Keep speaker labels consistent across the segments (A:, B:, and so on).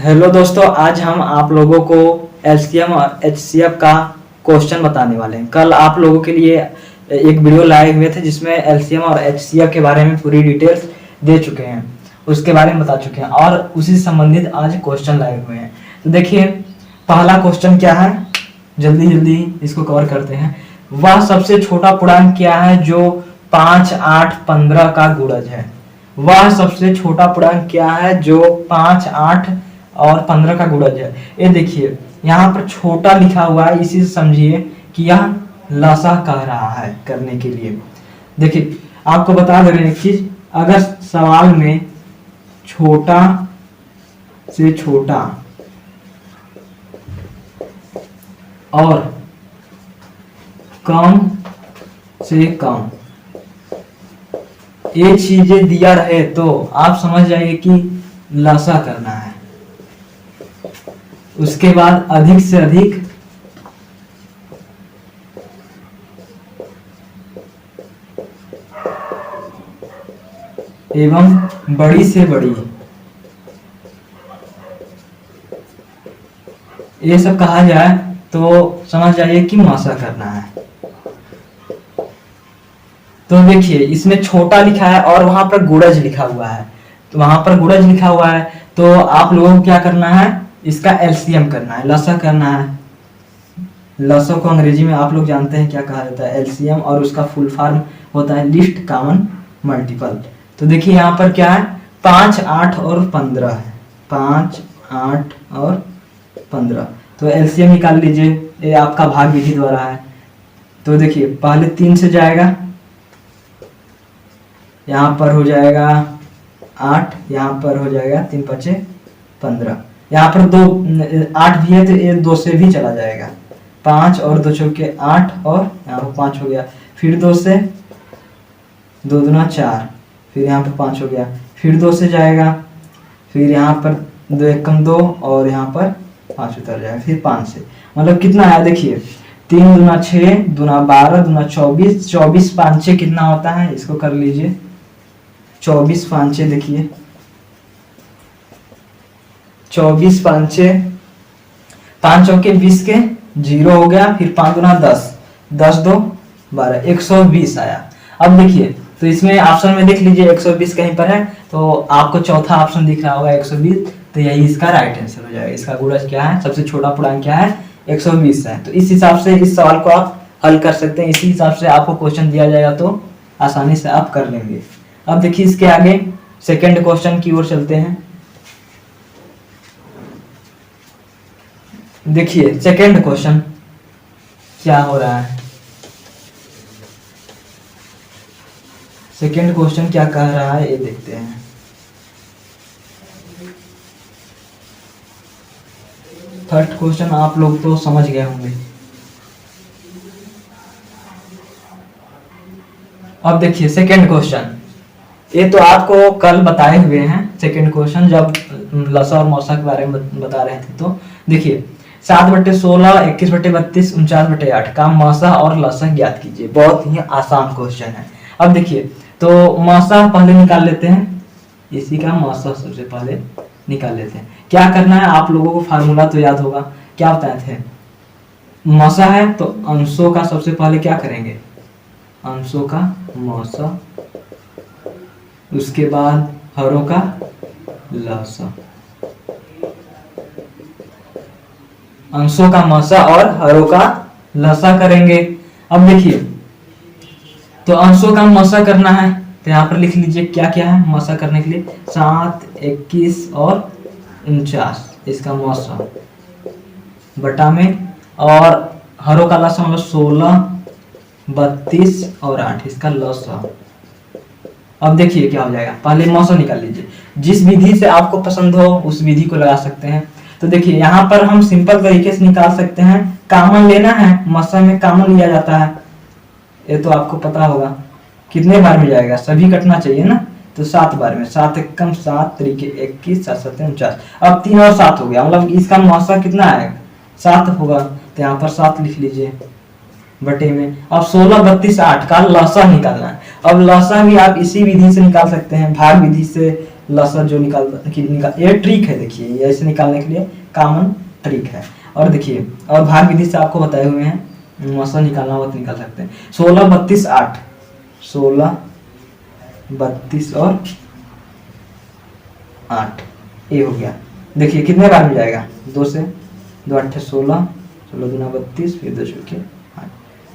A: Hello दोस्तों, आज हम आप लोगों को एलसीएम और एचसीएफ का क्वेश्चन बताने वाले हैं। कल आप लोगों के लिए एक वीडियो लाए हुए थे जिसमें एलसीएम और एचसीएफ के बारे में पूरी डिटेल्स दे चुके हैं, उसके बारे में बता चुके हैं और उसी से संबंधित आज क्वेश्चन लाए हुए हैं। तो देखिए, पहला क्वेश्चन क्या है, जल्दी जल्दी इसको कवर करते हैं। वह सबसे छोटा पूर्णांक क्या है जो 5, 8, 15 का गुणज है? वह सबसे छोटा पूर्णांक क्या है जो 5, 8 और 15 का गुणज है? ये देखिए, यहाँ पर छोटा लिखा हुआ है, इसी से समझिए कि यह लसा कह रहा है करने के लिए। देखिए, आपको बता दे रहे हैं एक चीज, अगर सवाल में छोटा से छोटा और कम से कम ये चीजें दिया रहे तो आप समझ जाइए कि लसा करना है। उसके बाद अधिक से अधिक एवं बड़ी से बड़ी, ये सब कहा जाए तो समझ जाइए कि मासा करना है। तो देखिए, इसमें छोटा लिखा है और वहां पर गुणज लिखा हुआ है, तो वहां पर गुणज लिखा हुआ है तो आप लोगों को क्या करना है, इसका एलसीएम करना है, लसा करना है। लसा को अंग्रेजी में आप लोग जानते हैं क्या कहा जाता है, एलसीएम, और उसका फुल फॉर्म होता है लीस्ट कॉमन मल्टीपल। तो देखिए यहाँ पर क्या है, 5, 8 और 15 है, 5, 8 और 15। तो एलसीएम निकाल लीजिए, ये आपका भाग विधि द्वारा है। तो देखिए, पहले 3 से जाएगा, यहाँ पर हो जाएगा 8, यहाँ पर हो जाएगा 3 5 15, यहाँ पर 2 8 भी है तो ये 2 से भी चला जाएगा, 5 और 2 चौके 8 और यहाँ पर 5 हो गया, फिर 2 से 2 दूना 4, फिर यहाँ पर 5 हो गया, फिर 2 से जाएगा, फिर यहाँ पर 2 एकम 2 और यहाँ पर 5 उतर जाएगा, फिर 5 से, मतलब कितना है देखिए, 3 दूना 6, दूना 12, दूना 24, 24 5 6 कितना होता है, इसको कर लीजिए, 24 5 6 देखिए, 24 5 6, 5 चौके 20 के 0 हो गया, फिर 5 दूना 10, 10 2 12, 120 आया। अब देखिए, तो इसमें ऑप्शन में देख लीजिए 120 कहीं पर है, तो आपको चौथा ऑप्शन दिख रहा होगा 120, तो यही इसका राइट आंसर हो जाएगा। इसका गुणज क्या है, सबसे छोटा पूर्णांक क्या है, 120 है। तो इस हिसाब से इस सवाल को आप हल कर सकते हैं, इसी हिसाब से आपको क्वेश्चन दिया जाएगा तो आसानी से आप कर लेंगे। अब देखिए, इसके आगे सेकंड क्वेश्चन की ओर चलते हैं। देखिए सेकंड क्वेश्चन क्या हो रहा है, सेकंड क्वेश्चन क्या कह रहा है ये देखते हैं। थर्ड क्वेश्चन आप लोग तो समझ गए होंगे। अब देखिए सेकंड क्वेश्चन, ये तो आपको कल बताए हुए हैं सेकंड क्वेश्चन, जब लसा और मौसा के बारे में बता रहे थे। तो देखिए, 7/16, 21/32, 49/8 का मौसा और लसा ज्ञात कीजिए। बहुत ही आसान क्वेश्चन है। अब देखिए, तो मौसा पहले निकाल लेते हैं, इसी का मौसा सबसे पहले निकाल लेते हैं। क्या करना है, आप लोगों को फार्मूला तो याद होगा, क्या बताए थे, मौसा है तो अंशों का सबसे पहले क्या करेंगे, अंशों का मौसा, उसके बाद हरों का लसा, अंशों का मौसा और हरों का लसा करेंगे। अब देखिए, तो अंशों का मौसा करना है तो यहाँ पर लिख लीजिए क्या क्या है मौसा करने के लिए, 7, 21 और 49, इसका मौसा बटा में, और हरों का लसा मतलब 16, 32 और 8, इसका लसा। अब देखिए क्या हो जाएगा, पहले मौसा निकाल लीजिए, जिस विधि से आपको पसंद हो उस विधि को लगा सकते हैं। तो देखिए, यहाँ पर हम सिंपल तरीके से निकाल सकते हैं, कॉमन लेना है, मौसा में कॉमन लिया जाता है, ये तो आपको पता होगा। कितने बार में जाएगा, सभी कटना चाहिए ना, तो 7 बार में, 7 एकम 7, तरीके 21, 7 7 49, अब 3 और 7 हो गया, मतलब इसका मौसा कितना आएगा, 7 होगा, तो यहाँ पर 7 लिख लीजिए बटे में। अब 16, 32, 8 का लसा निकालना है। अब लसा भी आप इसी विधि से निकाल सकते हैं, भाग विधि से लसा जो ये ट्रिक है, देखिए ये ऐसे निकालने के लिए कॉमन ट्रिक है। और देखिए और भाग विधि से आपको बताए हुए हैं मसा निकालना हो तो निकाल सकते हैं। 16 32 8, 16 32 और 8 ये हो गया। देखिए कितने बार में जाएगा, 2 से 2 8 16, 16 दूना 32, फिर 2 चौके 8,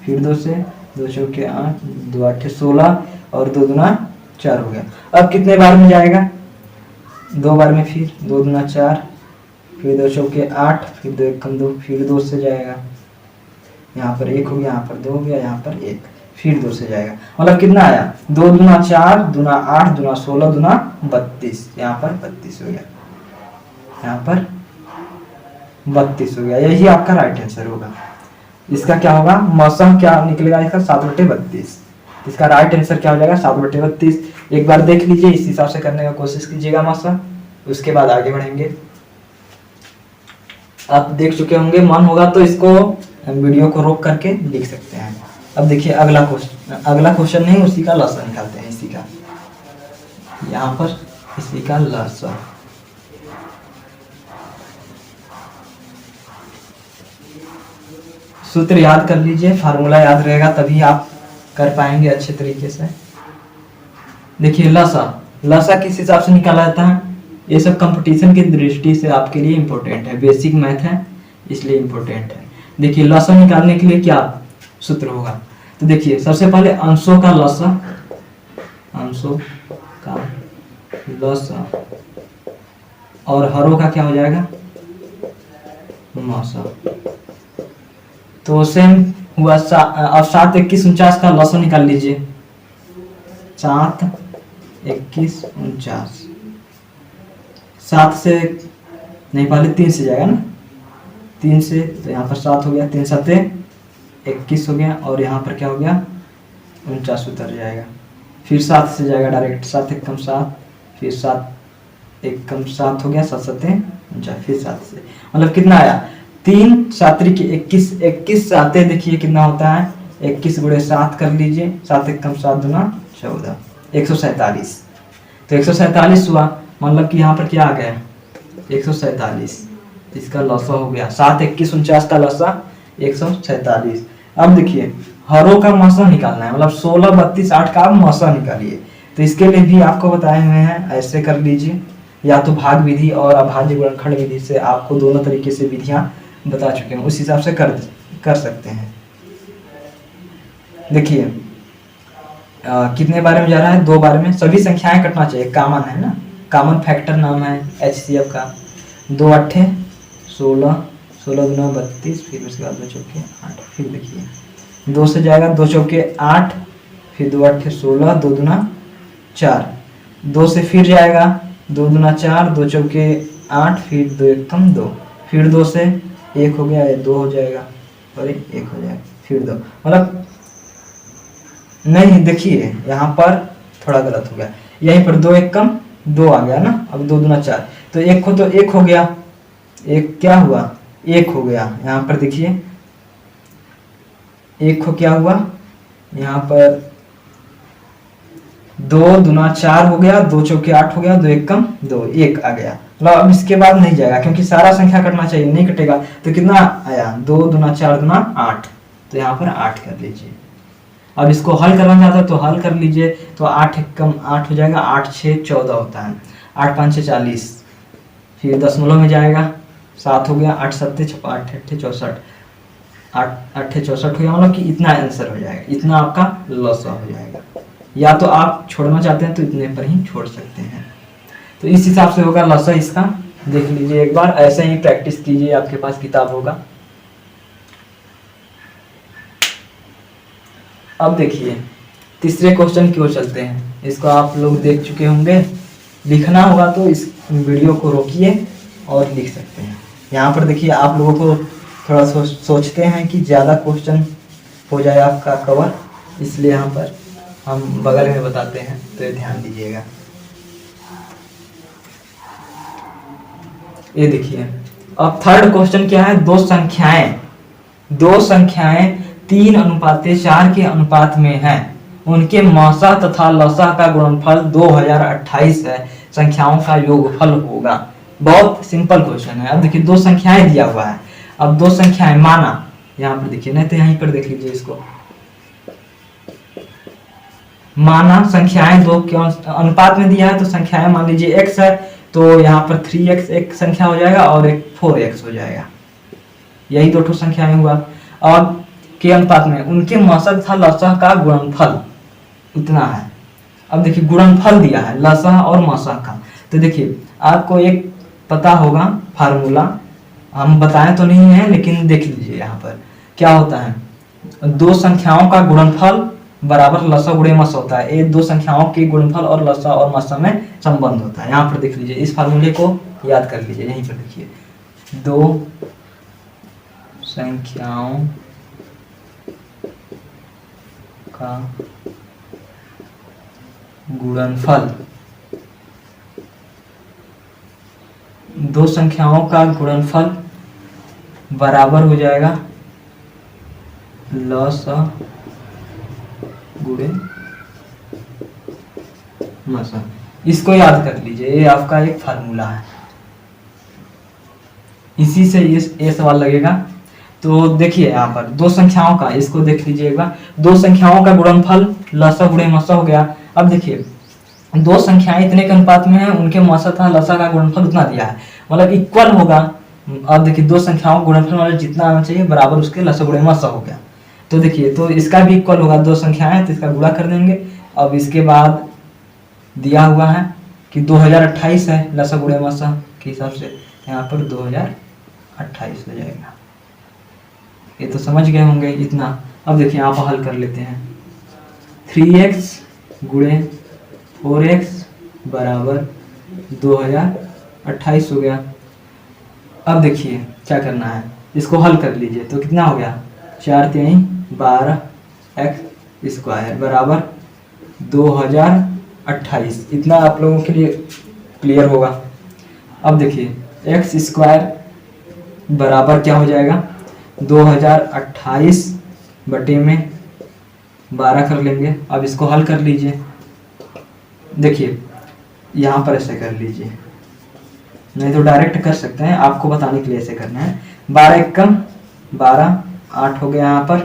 A: फिर 2 से 2 चौके 8, 2 8 16 और 2 दूना 4 हो गया। अब कितने बार में जाएगा, 2 बार में, फिर 2 दूना 4, फिर 2 चौके 8, फिर 2 1 2, फिर 2 से जाएगा, यहाँ पर 1 हो गया, यहाँ पर 2 हो गया, यहाँ पर 1, फिर 2 से जाएगा। मतलब कितना आया, 2 दूना 4 दूना 8 दूना 16 दूना 32, यहाँ पर 32 हो गया, यहाँ पर 32 हो गया। यही आपका राइट आंसर होगा। इसका क्या होगा, मौसम क्या निकलेगा इसका 7/32। इसका राइट आंसर क्या हो जाएगा 7/32। एक बार देख लीजिए, इस हिसाब से करने का कोशिश कीजिएगा मौसम, उसके बाद आगे बढ़ेंगे। आप देख चुके होंगे, मन होगा तो इसको वीडियो को रोक करके लिख सकते हैं। अब देखिए अगला क्वेश्चन नहीं, उसी का लसा निकालते हैं। इसी का यहाँ पर इसी का लसा, सूत्र याद कर लीजिए, फार्मूला याद रहेगा तभी आप कर पाएंगे अच्छे तरीके से। देखिए लसा किस हिसाब से निकाला जाता है, ये सब कंपटीशन की दृष्टि से आपके लिए इम्पोर्टेंट है, बेसिक मैथ है इसलिए इम्पोर्टेंट है। देखिए लसा निकालने के लिए क्या सूत्र होगा, तो देखिए सबसे पहले अंशों का लसा और हरों का क्या हो जाएगा मौसा। तो सेम हुआ अब 7 21 49 का लसा निकाल लीजिए। 7 21 49, 7 से नहीं, पहले 3 से जाएगा ना, 3 से तो यहाँ पर 7 हो गया, 3 7 21 हो गया, और यहाँ पर क्या हो गया 49 उतर जाएगा। फिर 7 से जाएगा डायरेक्ट, 7 1 7, फिर 7 1 7 हो गया, 7 7 49, फिर 7 से, मतलब कितना आया 3 7 21 21 7 देखिए कितना होता है 21 गुणे 7 कर लीजिए, 7 1 7 दूना 14, 147। तो 147 हुआ, मतलब कि यहाँ पर क्या आ गया 147, इसका लसा हो गया। 7 21 49 का लसा 147। अब देखिए हरों का मौसा निकालना है, मतलब 16 32 8 का आप मौसा निकालिए। तो इसके लिए भी आपको बताए हुए हैं, ऐसे कर लीजिए, या तो भाग विधि और अभाज्य गुणनखंड विधि से आपको दोनों तरीके से विधियां बता चुके हैं, उस हिसाब से कर सकते हैं। देखिए कितने बारे में जा रहा है, 2 बारे में, सभी संख्याएं कटना चाहिए, कॉमन है ना, कॉमन फैक्टर नाम है HCF का। 2 8 16, 16 दूना 32, फिर उसके बाद 2 चौके 8, फिर देखिए 2 से जाएगा, 2 चौके 8, फिर 2 8 16, 2 दूना 4, 2 से फिर जाएगा, 2 दूना 4, 2 चौके 8, फिर 2 1 2, फिर 2 से 1 हो गया, 2 हो जाएगा और 1 हो जाएगा, फिर 2, मतलब नहीं, देखिए यहाँ पर थोड़ा गलत हो गया, यहीं पर 2 1 2 आ गया ना, अब 2 दूना 4, तो 1 को तो 1 हो गया, 1 क्या हुआ 1 हो गया, यहाँ पर देखिए 1 को क्या हुआ, यहाँ पर 2 दूना 4 हो गया, 2 चौके 8 हो गया, 2 1 2, 1 आ गया। मतलब अब इसके बाद नहीं जाएगा क्योंकि सारा संख्या कटना चाहिए, नहीं कटेगा, तो कितना आया 2 दूना 4 दूना 8, तो यहाँ पर 8 कर लीजिए। अब इसको हल करना चाहता है तो हल कर लीजिए, तो 8 1 8 हो जाएगा, 8 6 14 होता है, 8 5 6 40, फिर दशमलव में जाएगा, 7 हो गया, 8 7 8 8 64, 8 8 64 हो गया, मतलब कि इतना आंसर हो जाएगा, इतना आपका लसा हो जाएगा। या तो आप छोड़ना चाहते हैं तो इतने पर ही छोड़ सकते हैं, तो इस हिसाब से होगा लसा इसका। देख लीजिए एक बार, ऐसे ही प्रैक्टिस कीजिए, आपके पास किताब होगा। अब देखिए तीसरे क्वेश्चन की ओर चलते हैं, इसको आप लोग देख चुके होंगे, लिखना होगा तो इस वीडियो को रोकिए और लिख सकते हैं। यहाँ पर देखिए आप लोगों को थोड़ा सोचते हैं कि ज़्यादा क्वेश्चन हो जाए आपका कवर, इसलिए यहाँ पर हम बगल में बताते हैं, तो ये ध्यान दीजिएगा। ये देखिए अब थर्ड क्वेश्चन क्या है, दो संख्याएं 3:4 के अनुपात में हैं, उनके मौसा तथा लसा का गुणनफल 2028 है, संख्याओं का योगफल होगा। बहुत सिंपल क्वेश्चन है। अब देखिए दो संख्याएं दिया हुआ है, अब दो संख्याएं माना, यहाँ पर देखिए, नहीं तो यहीं पर देख लीजिए इसको, माना संख्याएं दो क्यों अनुपात में दिया है, तो संख्याएं मान लीजिए x है, तो यहाँ पर 3x एक संख्या हो जाएगा और एक 4x हो जाएगा, यही दो ठो संख्याएं हुआ। और के अनुपात में उनके मसक तथा लसह का गुणनफल उतना है। अब देखिए गुणनफल दिया है लसह और मसह का, तो देखिए आपको एक पता होगा फार्मूला, हम बताएं तो नहीं है लेकिन देख लीजिए यहाँ पर क्या होता है, दो संख्याओं का गुणनफल बराबर लसह गुणे मसह होता है। ये दो संख्याओं के गुणनफल और लसह और मसह में संबंध होता है। यहाँ पर देख लीजिए, इस फार्मूले को याद कर लीजिए, यहीं पर देखिए, दो संख्याओं का गुणनफल, दो संख्याओं का गुणनफल बराबर हो जाएगा लसह गुणे मसह। इसको याद कर लीजिए, ये आपका एक फार्मूला है, इसी से ये सवाल लगेगा। तो देखिए यहाँ पर दो संख्याओं का, इसको देख लीजिएगा, दो संख्याओं का गुणनफल लसह गुणे मसह हो गया। अब देखिए दो संख्याएं इतने के अनुपात में है, उनके मसह तथा लसह का गुणनफल उतना दिया है, मतलब इक्वल होगा। अब देखिए दो संख्याओं का गुणनफल मतलब जितना आना चाहिए बराबर उसके लसह गुणे मसह हो गया। तो देखिए तो इसका भी इक्वल होगा, दो संख्याएं तो इसका गुणा कर देंगे। अब इसके बाद दिया हुआ है कि 2028 है, लसह गुणे मसह के हिसाब से यहाँ पर 2028 हो जाएगा। ये तो समझ गए होंगे इतना। अब देखिए आप हल कर लेते हैं, 3x गुणे 4x बराबर 2028 हो गया। अब देखिए क्या करना है, इसको हल कर लीजिए, तो कितना हो गया, 4 3 12 x स्क्वायर बराबर 2028। इतना आप लोगों के लिए क्लियर होगा। अब देखिए x स्क्वायर बराबर क्या हो जाएगा, 2028 बटे में 12 कर लेंगे। अब इसको हल कर लीजिए, देखिए यहाँ पर ऐसे कर लीजिए, नहीं तो डायरेक्ट कर सकते हैं, आपको बताने के लिए ऐसे करना है। 12 एक कम 12, 8 हो गया, यहाँ पर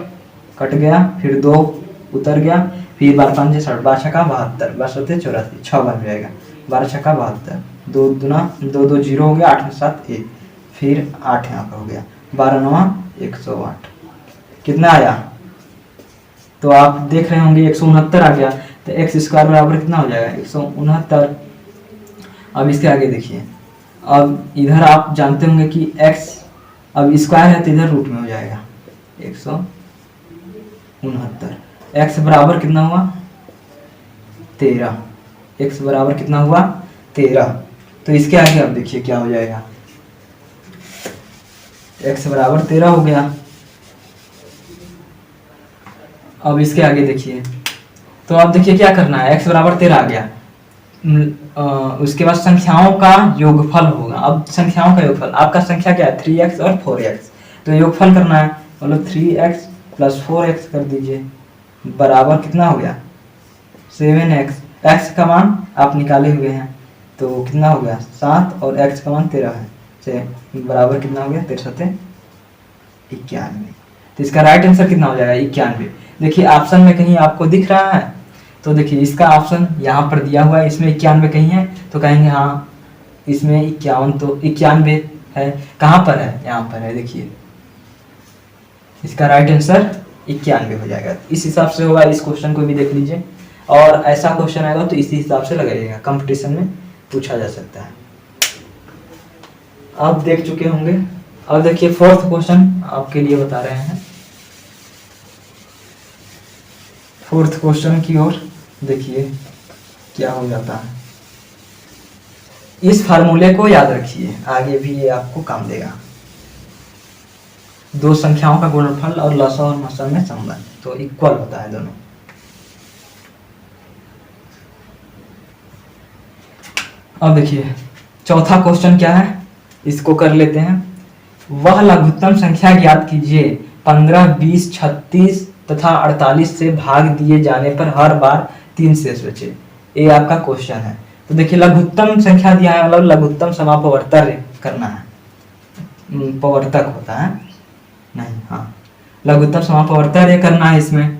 A: कट गया, फिर 2 उतर गया, फिर 12 5 60, 12 छक्का 72, 12 7 84, 6 बन जाएगा, 12 छक्का 72, 2 दूना 2 2 0 हो गया, 8 7 1, फिर 8 यहाँ पर हो गया, 12 9 108। कितना आया, तो आप देख रहे होंगे 169 आ गया। तो x स्क्वायर बराबर कितना हो जाएगा, 169। अब इसके आगे देखिए, अब इधर आप जानते होंगे कि x अब स्क्वायर है तो इधर रूट में हो जाएगा 169। x बराबर कितना हुआ, 13। x बराबर कितना हुआ, 13। तो इसके आगे अब देखिए क्या हो जाएगा, x बराबर 13 हो गया। अब इसके आगे देखिए, तो अब देखिए क्या करना है, x बराबर 13 आ गया, उसके बाद संख्याओं का योगफल होगा। अब संख्याओं का योगफल, आपका संख्या क्या है, 3x और 4x, तो योगफल करना है, मतलब 3x प्लस 4x कर दीजिए, बराबर कितना हो गया, 7x। x का मान आप निकाले हुए हैं, तो कितना हो गया 7, और x का मान 13 है, से बराबर कितना हो गया, 93 91। तो इसका राइट आंसर कितना हो जाएगा, 91। देखिए ऑप्शन में कहीं आपको दिख रहा है, तो देखिए इसका ऑप्शन यहाँ पर दिया हुआ है, इसमें 91 कहीं है, तो कहेंगे हाँ इसमें 51, तो 91 है, कहाँ पर है, यहाँ पर है। देखिए इसका राइट आंसर 91 हो जाएगा। इस हिसाब से होगा, इस क्वेश्चन को भी देख लीजिए, और ऐसा क्वेश्चन आएगा तो इसी हिसाब से लगाइएगा, कंपटीशन में पूछा जा सकता है। आप देख चुके होंगे। अब देखिए फोर्थ क्वेश्चन आपके लिए बता रहे हैं, फोर्थ क्वेश्चन की ओर देखिए क्या हो जाता है। इस फार्मूले को याद रखिए, आगे भी ये आपको काम देगा। दो संख्याओं का गुणनफल और लसह और मसह में संबंध, तो इक्वल होता है दोनों। अब देखिए चौथा क्वेश्चन क्या है, इसको कर लेते हैं। वह लघुत्तम संख्या ज्ञात कीजिए 15, 20, 36 तथा 48 से भाग दिए जाने पर हर बार 3 शेष बचे। ये आपका क्वेश्चन है। तो देखिए लघुत्तम संख्या दिया है, मतलब लघुत्तम समापवर्तक करना है, पवर्तक होता है नहीं, हाँ लघुत्तम समापवर्तक करना है इसमें,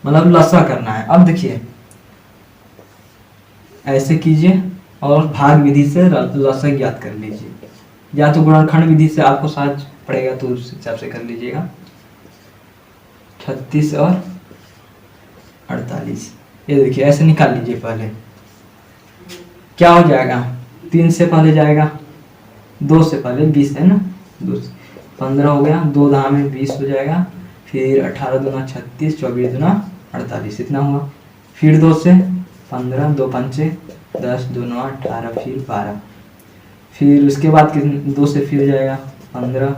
A: मतलब लसा करना है। अब देखिए ऐसे कीजिए और भाग विधि से लसा ज्ञात कर लीजिए, या तो गुणनखंड विधि से आपको सहज पड़ेगा तो उस हिसाब से कर लीजिएगा। 36 और 48 ये देखिए ऐसे निकाल लीजिए। पहले क्या हो जाएगा, 3 से पहले जाएगा, 2 से पहले 20 है ना, 2 से 15 हो गया, 2 दहा में 20 हो जाएगा, फिर 18 दूना 36, 24 दूना 48 इतना हुआ, फिर 2 से 15, 2 पंचे 10, 2 9 18, फिर 12, फिर उसके बाद 2 से फिर जाएगा 15,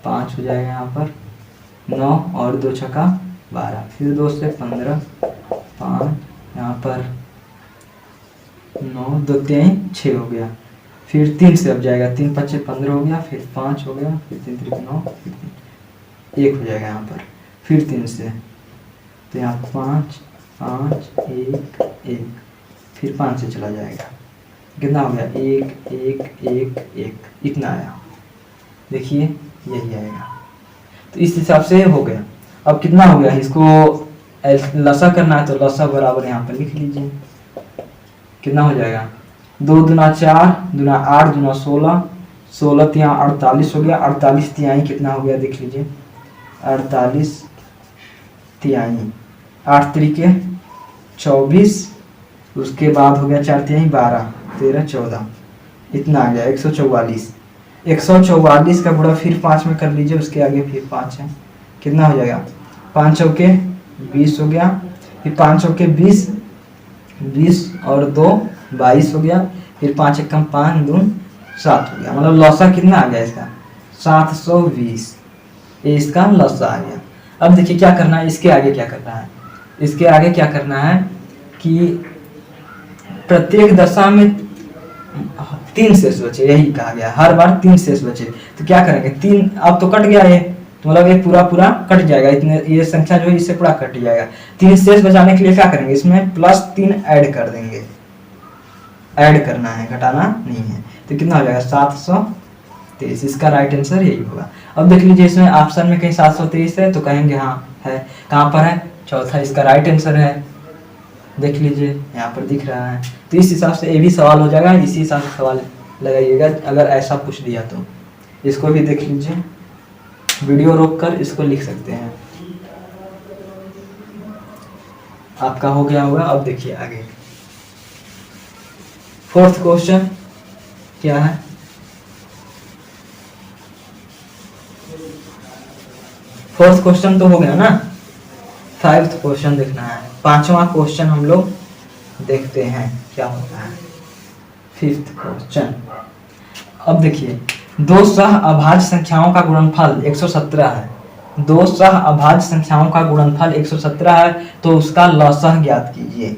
A: 5 हो जाएगा यहाँ पर 9 और 2 छक्का 12, फिर 2 से 15, 5 यहाँ पर 9, 2 3 6 हो गया, फिर 3 से अब जाएगा, 3 5 15 हो गया, फिर 5 हो गया, फिर 3 3 9, फिर 1 हो जाएगा यहाँ पर, फिर 3 से तो यहाँ 5 5 1 1, फिर 5 से चला जाएगा, कितना हो गया 1 1 1 1 इतना आया, देखिए यही आएगा। तो इस हिसाब से हो गया। अब कितना हो गया, इसको लसा करना है तो लसा बराबर यहाँ पर लिख लीजिए, कितना हो जाएगा 2 दूना 4 दूना 8 दूना 16, 16 तिया 48 हो गया, 48 तिहाई कितना हो गया देख लीजिए, 48 तिहाई 8 तरीके 24, उसके बाद हो गया 4 तिहाई 12 13 14 इतना आ गया 144। 144 का गुणा फिर 5 में कर लीजिए, उसके आगे फिर 5 है, कितना हो जाएगा 5 चौके 20 हो गया, फिर 5 चौके 20, 20 और 2 22 हो गया, फिर 5 एकम 5 दून 7 हो गया, मतलब लौसा कितना आ गया इसका 720, ये इसका लौसा आ गया। अब देखिए क्या करना है, इसके आगे क्या करना है, इसके आगे क्या करना है कि प्रत्येक दशा में 3 शेष बचे, यही कहा गया हर बार 3 शेष बचे, तो क्या करेंगे 3, अब तो कट गया ये, तो मतलब ये पूरा पूरा कट जाएगा, इतने ये संख्या जो है इससे पूरा कट जाएगा। 3 शेष बचाने के लिए क्या करेंगे, इसमें +3 ऐड कर देंगे, ऐड करना है घटाना नहीं है, तो कितना हो जाएगा 723, इसका राइट आंसर यही होगा। अब देख लीजिए इसमें ऑप्शन में कहीं 723 है तो कहेंगे हाँ है, कहाँ पर है, चौथा इसका राइट आंसर है, देख लीजिए यहाँ पर दिख रहा है। तो इस हिसाब से ये भी सवाल हो जाएगा, इसी हिसाब से सवाल लगाइएगा अगर ऐसा पूछ दिया तो। इसको भी देख लीजिए, वीडियो रोककर इसको लिख सकते हैं, आपका हो गया होगा। अब देखिए आगे 4th क्वेश्चन क्या है, फोर्थ क्वेश्चन तो हो गया ना, 5th क्वेश्चन देखना है। 5वां क्वेश्चन हम लोग देखते हैं क्या होता है। 5th क्वेश्चन, अब देखिए 2 सह अभाज्य संख्याओं का गुणनफल 117 है, 2 सह अभाज्य संख्याओं का गुणनफल 117 है, तो उसका लसह ज्ञात कीजिए।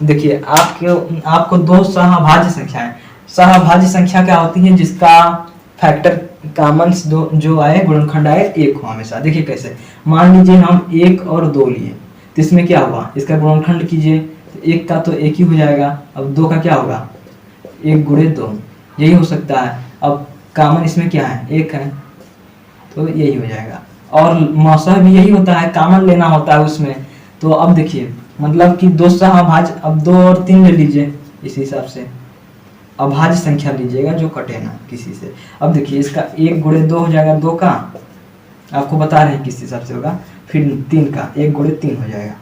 A: देखिए आपको 2 सह अभाज्य संख्याएं, सह अभाज्य संख्या क्या होती है, जिसका फैक्टर कॉमन जो आए गुणनखंड आए 1 हो हमेशा। देखिए कैसे, मान लीजिए हम 1 और 2 लिए, तो इसमें क्या हुआ, इसका गुणनखंड कीजिए, तो 1 का तो 1 ही हो जाएगा, अब 2 का क्या होगा 1 गुणे 2, यही हो सकता है। अब कॉमन इसमें क्या है 1 है, तो यही हो जाएगा, और मौसह भी यही होता है, कॉमन लेना होता है उसमें। तो अब देखिए मतलब कि 2 सह अभाज्य, अब 2 और 3 ले लीजिए, इस हिसाब से अभाज्य संख्या लीजिएगा जो कटे ना किसी से। अब देखिए इसका 1 गुणे 2 हो जाएगा, 2 का आपको बता रहे हैं किस हिसाब से होगा, फिर 3 का 1 गुणे 3 हो जाएगा,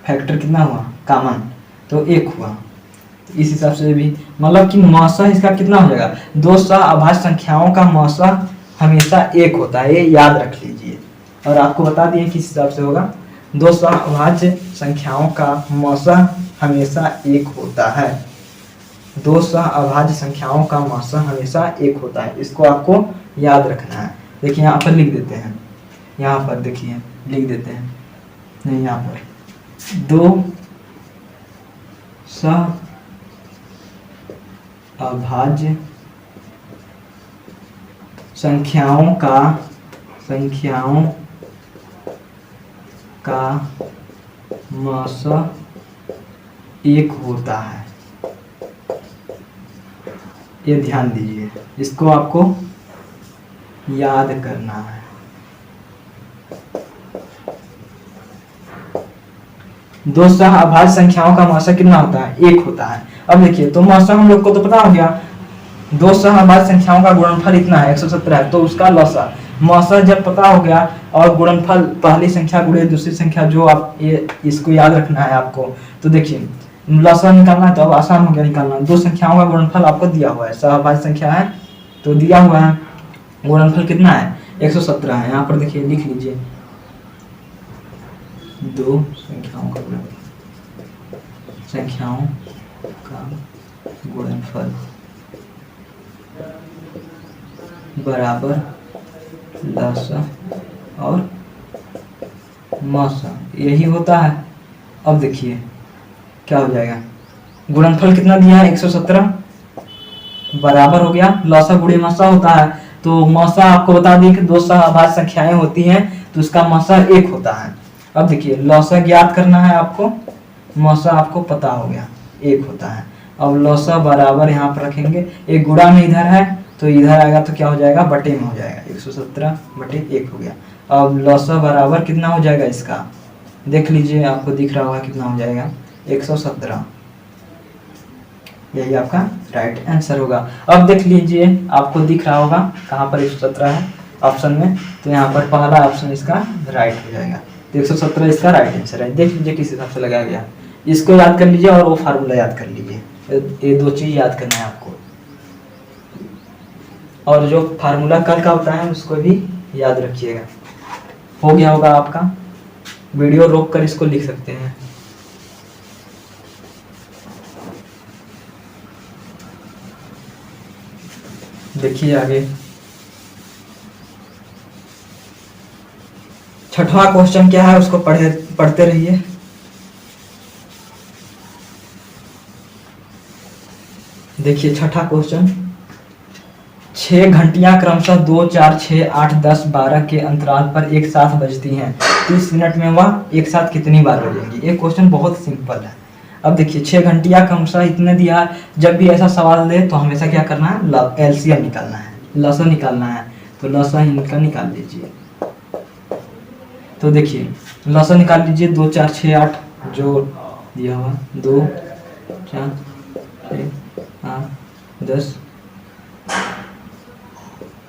A: फैक्टर कितना हुआ कॉमन, तो 1 हुआ। तो इस हिसाब से भी मतलब कि मौसा इसका कितना हो जाएगा, 2 सह अभाज्य संख्याओं का मौसा हमेशा 1 होता है, ये याद रख लीजिए। और आपको बता दिए किस हिसाब से होगा, 2 सह अभाज्य संख्याओं का मौसा हमेशा 1 होता है, 2 सह अभाज्य संख्याओं का मौसा हमेशा 1 होता है, इसको आपको याद रखना है। देखिए यहाँ पर लिख देते हैं, यहाँ पर देखिए लिख देते हैं, नहीं यहाँ पर 2 सह अभाज्य संख्याओं का मौसा 1 होता है, ये ध्यान दीजिए, इसको आपको याद करना है। दो सहअभाज्य संख्याओं का मौसा कितना होता है? 1 होता है। अब देखिए, तो मौसा हम लोग को तो पता हो गया, दो सहअभाज्य संख्याओं का गुणनफल इतना है 117 है, तो उसका लसा मौसा जब पता हो गया और गुणनफल पहली संख्या गुणे दूसरी संख्या, जो आप ये इसको याद रखना है आपको। तो देखिए लसा निकालना है तो अब आसान हो गया निकालना। दो संख्याओं का गुणनफल आपको दिया हुआ है, सहअभाज्य संख्या है तो दिया हुआ है, गुणनफल कितना है? 117 है। यहाँ पर देखिए लिख लीजिए, दो संख्याओं का गुणनफल बराबर लसा और मौसा, यही होता है। अब देखिए क्या हो जाएगा, गुणनफल कितना दिया है? 117 बराबर हो गया लसा गुणे मौसा होता है। तो मौसा आपको बता दी कि दो सहअभाज्य संख्याएं होती हैं तो उसका मौसा 1 होता है। अब देखिए लसा ज्ञात करना है आपको, मौसा आपको पता हो गया 1 होता है। अब लसा बराबर यहाँ पर रखेंगे, एक गुणा में इधर है तो इधर आएगा तो क्या हो जाएगा? बटे में हो जाएगा, 117 बटे 1 हो गया। अब लसा बराबर कितना हो जाएगा इसका? देख लीजिए, आपको दिख रहा होगा कितना हो जाएगा? 117। यही आपका राइट आंसर होगा। अब देख लीजिए, आपको दिख रहा होगा कहाँ पर 117 है ऑप्शन में, तो यहाँ पर पहला ऑप्शन इसका राइट हो जाएगा। तो 117 इसका राइट आंसर है। देख लीजिए किस हिसाब से लगाया गया, इसको याद कर लीजिए और वो फार्मूला याद कर लीजिए, ये दो चीज याद करना है आपको। और जो फार्मूला कल का होता है उसको भी याद रखिएगा। हो गया होगा आपका, वीडियो रोक कर इसको लिख सकते हैं। देखिए आगे छठवां क्वेश्चन क्या है उसको पढ़ते रहिए। देखिए छठा क्वेश्चन, 6 घंटियां क्रमशः 2, 4, 6, 8, 10, 12 के अंतराल पर एक साथ बजती हैं। 30 मिनट में वह एक साथ कितनी बार बजेंगी? ये क्वेश्चन बहुत सिंपल है। अब देखिए 6 घंटियां क्रमशः इतने दिया है, जब भी ऐसा सवाल दे तो हमेशा क्या करना है? एलसीएम निकालना है, लसा निकालना है। तो लसा इनका निकाल लीजिए। तो देखिए लसा निकाल लीजिए, 2, 4, 6, 8 जो दिया हुआ, 2, 4, 6, 8, 10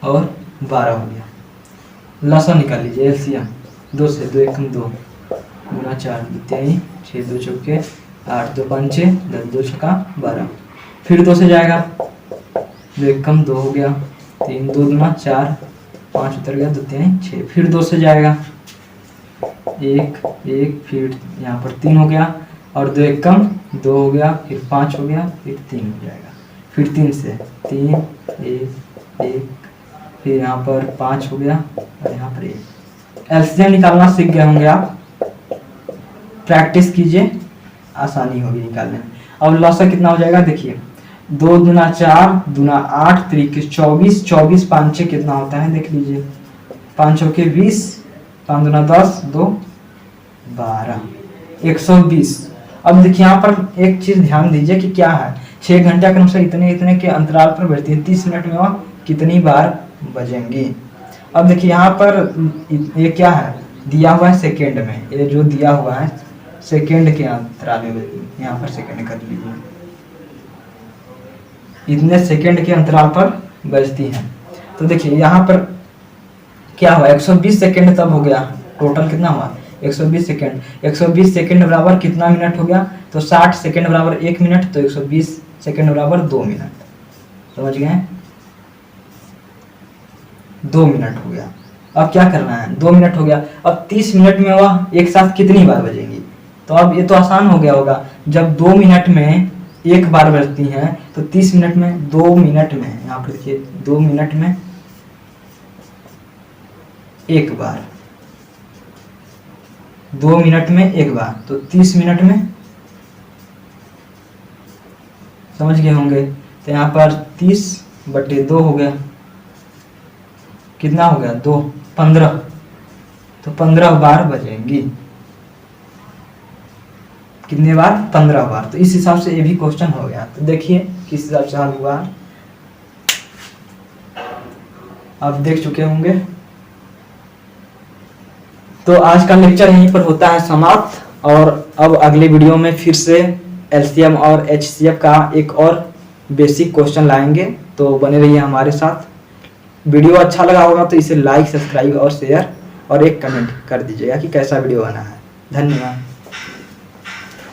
A: और 12 हो गया। लसा निकाल लीजिए एलसीएम, 2 से 2 एकम 2 गुना 4 इत्यादि 6 2 चौके 8 2 5 6 10 2 छक्का 12। फिर 2 से जाएगा, 2 एकम 2 हो गया, 3 2 गुना 4 5 उतर गया, 2 3 6। फिर 2 से जाएगा, 1 1 फिर यहाँ पर 3 हो गया और 2 एकम 2 हो गया, फिर 5 हो गया, फिर 3 हो जाएगा। फिर 3 से 3 1 1 फिर यहाँ पर 5 हो गया और यहाँ पर 1। एलसीएम निकालना सीख गए होंगे आप, प्रैक्टिस कीजिए, आसानी होगी निकालने में। अब लसा कितना हो जाएगा? देखिए 2 दूना 4 दूना 8 3 24 24 5 6 कितना होता है? देख लीजिए, 5 चौके 20 5 दूना 10 2 12 120। अब देखिए यहाँ पर एक चीज ध्यान दीजिए कि क्या है, 6 घंटे के अनुसार इतने इतने के अंतराल पर बजती है, 30 मिनट में वह कितनी बार बजेंगी? अब देखिए यहाँ पर ये क्या है दिया हुआ है? सेकेंड में, ये जो दिया हुआ है सेकेंड के अंतराल में बजती है। यहाँ पर सेकेंड कर लीजिए, इतने सेकेंड के अंतराल पर बजती हैं। तो देखिए यहाँ पर क्या हुआ, 120 सेकेंड तब हो गया, टोटल कितना हुआ? 120 सेकेंड। 120 सेकेंड बराबर कितना मिनट हो गया? तो 60 सेकेंड बराबर 1 मिनट, तो 120 सेकेंड बराबर 2 मिनट। समझ गए? 2 मिनट हो गया। अब क्या करना है? 2 मिनट हो गया। अब 30 मिनट में वह एक साथ कितनी बार बजेंगी? तो अब ये तो आसान हो गया होगा, जब 2 मिनट में एक बार बजती हैं तो 30 मिनट में 2 मिनट में, यहाँ पर देखिए 2 मिनट में एक बार, 2 मिनट में एक बार, तो 30 मिनट में, समझ गए होंगे। तो यहाँ पर 30 बटे 2 हो गया, कितना हो गया? 2 15, तो 15 बार बजेंगी। कितने बार? 15 बार। तो इस हिसाब से ये भी क्वेश्चन हो गया। तो देखिए किस हिसाब से हल हुआ। आप देख चुके होंगे। तो आज का लेक्चर यहीं पर होता है समाप्त, और अब अगले वीडियो में फिर से एलसीएम और एचसीएफ का एक और बेसिक क्वेश्चन लाएंगे। तो बने रहिए हमारे साथ। वीडियो अच्छा लगा होगा तो इसे लाइक, सब्सक्राइब और शेयर और एक कमेंट कर दीजिएगा कि कैसा वीडियो बना है। धन्यवाद।